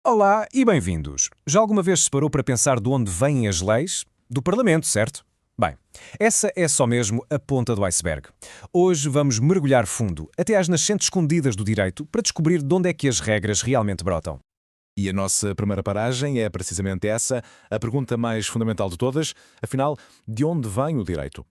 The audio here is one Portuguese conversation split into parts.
Olá e bem-vindos. Já alguma vez se parou para pensar de onde vêm as leis? Do Parlamento, certo? Bem, essa é só mesmo a ponta do iceberg. Hoje vamos mergulhar fundo, até às nascentes escondidas do direito, para descobrir de onde é que as regras realmente brotam. E a nossa primeira paragem é precisamente essa, a pergunta mais fundamental de todas, afinal, de onde vem o direito?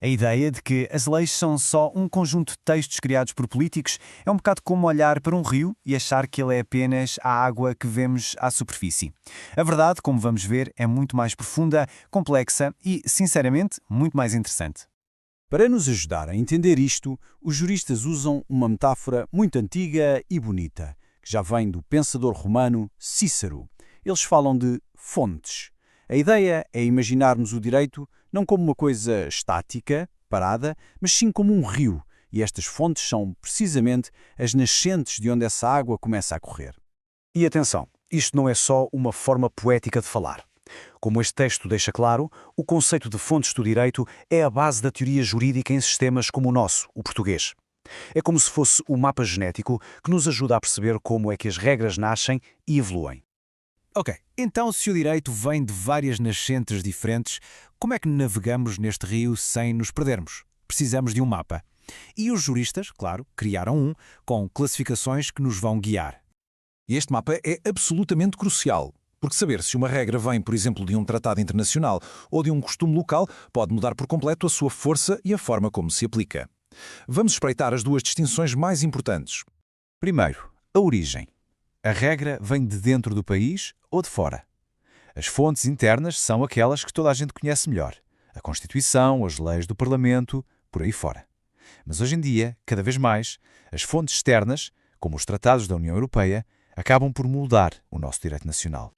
A ideia de que as leis são só um conjunto de textos criados por políticos é um bocado como olhar para um rio e achar que ele é apenas a água que vemos à superfície. A verdade, como vamos ver, é muito mais profunda, complexa e, sinceramente, muito mais interessante. Para nos ajudar a entender isto, os juristas usam uma metáfora muito antiga e bonita, que já vem do pensador romano Cícero. Eles falam de fontes. A ideia é imaginarmos o direito não como uma coisa estática, parada, mas sim como um rio, e estas fontes são precisamente as nascentes de onde essa água começa a correr. E atenção, isto não é só uma forma poética de falar. Como este texto deixa claro, o conceito de fontes do direito é a base da teoria jurídica em sistemas como o nosso, o português. É como se fosse o mapa genético que nos ajuda a perceber como é que as regras nascem e evoluem. Ok, então se o direito vem de várias nascentes diferentes, como é que navegamos neste rio sem nos perdermos? Precisamos de um mapa. E os juristas, claro, criaram um, com classificações que nos vão guiar. E este mapa é absolutamente crucial, porque saber se uma regra vem, por exemplo, de um tratado internacional ou de um costume local pode mudar por completo a sua força e a forma como se aplica. Vamos espreitar as duas distinções mais importantes. Primeiro, a origem. A regra vem de dentro do país ou de fora. As fontes internas são aquelas que toda a gente conhece melhor. A Constituição, as leis do Parlamento, por aí fora. Mas hoje em dia, cada vez mais, as fontes externas, como os tratados da União Europeia, acabam por moldar o nosso direito nacional.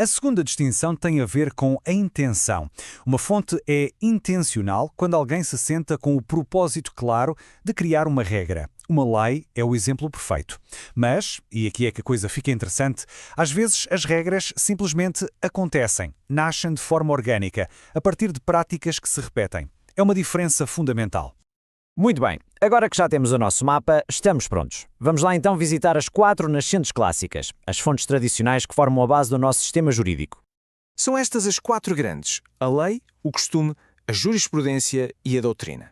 A segunda distinção tem a ver com a intenção. Uma fonte é intencional quando alguém se senta com o propósito claro de criar uma regra. Uma lei é o exemplo perfeito. Mas, e aqui é que a coisa fica interessante, às vezes as regras simplesmente acontecem, nascem de forma orgânica, a partir de práticas que se repetem. É uma diferença fundamental. Muito bem, agora que já temos o nosso mapa, estamos prontos. Vamos lá então visitar as 4 nascentes clássicas, as fontes tradicionais que formam a base do nosso sistema jurídico. São estas as 4 grandes: a lei, o costume, a jurisprudência e a doutrina.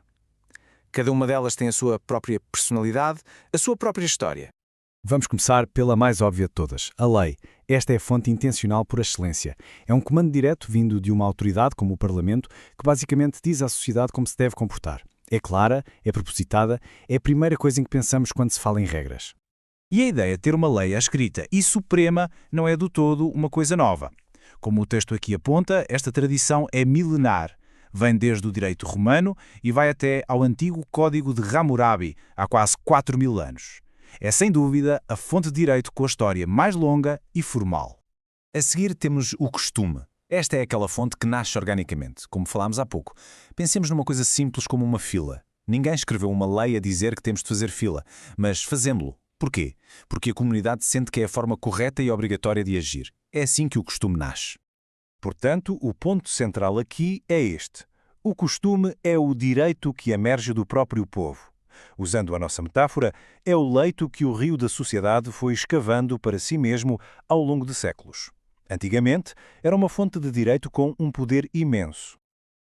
Cada uma delas tem a sua própria personalidade, a sua própria história. Vamos começar pela mais óbvia de todas, a lei. Esta é a fonte intencional por excelência. É um comando direto vindo de uma autoridade, como o Parlamento, que basicamente diz à sociedade como se deve comportar. É clara, é propositada, é a primeira coisa em que pensamos quando se fala em regras. E a ideia de ter uma lei escrita e suprema não é do todo uma coisa nova. Como o texto aqui aponta, esta tradição é milenar. Vem desde o direito romano e vai até ao antigo Código de Hammurabi, há quase 4.000 anos. É sem dúvida a fonte de direito com a história mais longa e formal. A seguir temos o costume. Esta é aquela fonte que nasce organicamente, como falámos há pouco. Pensemos numa coisa simples como uma fila. Ninguém escreveu uma lei a dizer que temos de fazer fila, mas fazemo-lo. Porquê? Porque a comunidade sente que é a forma correta e obrigatória de agir. É assim que o costume nasce. Portanto, o ponto central aqui é este. O costume é o direito que emerge do próprio povo. Usando a nossa metáfora, é o leito que o rio da sociedade foi escavando para si mesmo ao longo de séculos. Antigamente, era uma fonte de direito com um poder imenso.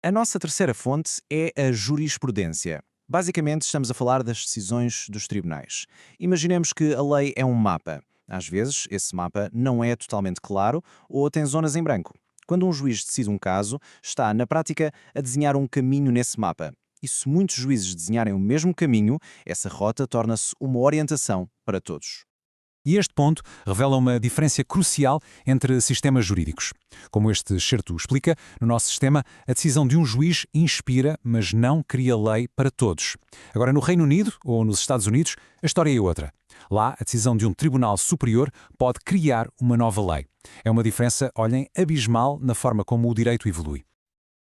A nossa terceira fonte é a jurisprudência. Basicamente, estamos a falar das decisões dos tribunais. Imaginemos que a lei é um mapa. Às vezes, esse mapa não é totalmente claro ou tem zonas em branco. Quando um juiz decide um caso, está, na prática, a desenhar um caminho nesse mapa. E se muitos juízes desenharem o mesmo caminho, essa rota torna-se uma orientação para todos. E este ponto revela uma diferença crucial entre sistemas jurídicos. Como este excerto explica, no nosso sistema, a decisão de um juiz inspira, mas não cria lei para todos. Agora, no Reino Unido ou nos Estados Unidos, a história é outra. Lá, a decisão de um tribunal superior pode criar uma nova lei. É uma diferença, olhem, abismal na forma como o direito evolui.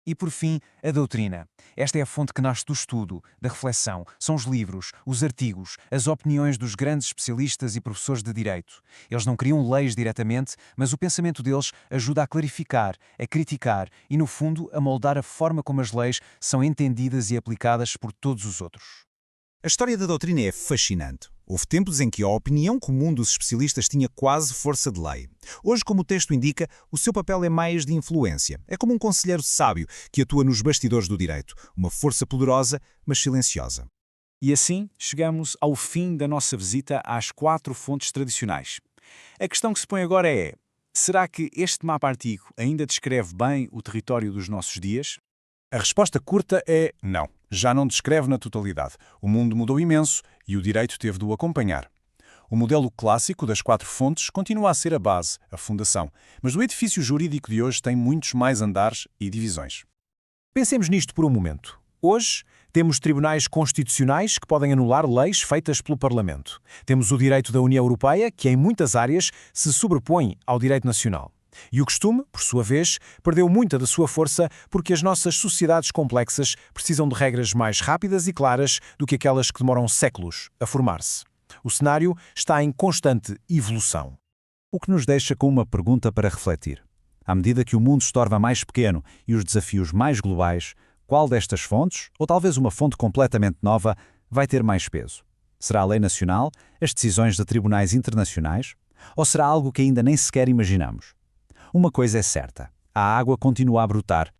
E, por fim, a doutrina. Esta é a fonte que nasce do estudo, da reflexão. São os livros, os artigos, as opiniões dos grandes especialistas e professores de direito. Eles não criam leis diretamente, mas o pensamento deles ajuda a clarificar, a criticar e, no fundo, a moldar a forma como as leis são entendidas e aplicadas por todos os outros. A história da doutrina é fascinante. Houve tempos em que a opinião comum dos especialistas tinha quase força de lei. Hoje, como o texto indica, o seu papel é mais de influência. É como um conselheiro sábio que atua nos bastidores do direito. Uma força poderosa, mas silenciosa. E assim chegamos ao fim da nossa visita às 4 fontes tradicionais. A questão que se põe agora é: será que este mapa antigo ainda descreve bem o território dos nossos dias? A resposta curta é não. Já não descreve na totalidade. O mundo mudou imenso e o direito teve de o acompanhar. O modelo clássico das 4 fontes continua a ser a base, a fundação, mas o edifício jurídico de hoje tem muitos mais andares e divisões. Pensemos nisto por um momento. Hoje, temos tribunais constitucionais que podem anular leis feitas pelo Parlamento. Temos o direito da União Europeia, que em muitas áreas se sobrepõe ao direito nacional. E o costume, por sua vez, perdeu muita da sua força porque as nossas sociedades complexas precisam de regras mais rápidas e claras do que aquelas que demoram séculos a formar-se. O cenário está em constante evolução. O que nos deixa com uma pergunta para refletir. À medida que o mundo se torna mais pequeno e os desafios mais globais, qual destas fontes, ou talvez uma fonte completamente nova, vai ter mais peso? Será a lei nacional, as decisões de tribunais internacionais? Ou será algo que ainda nem sequer imaginamos? Uma coisa é certa: a água continua a brotar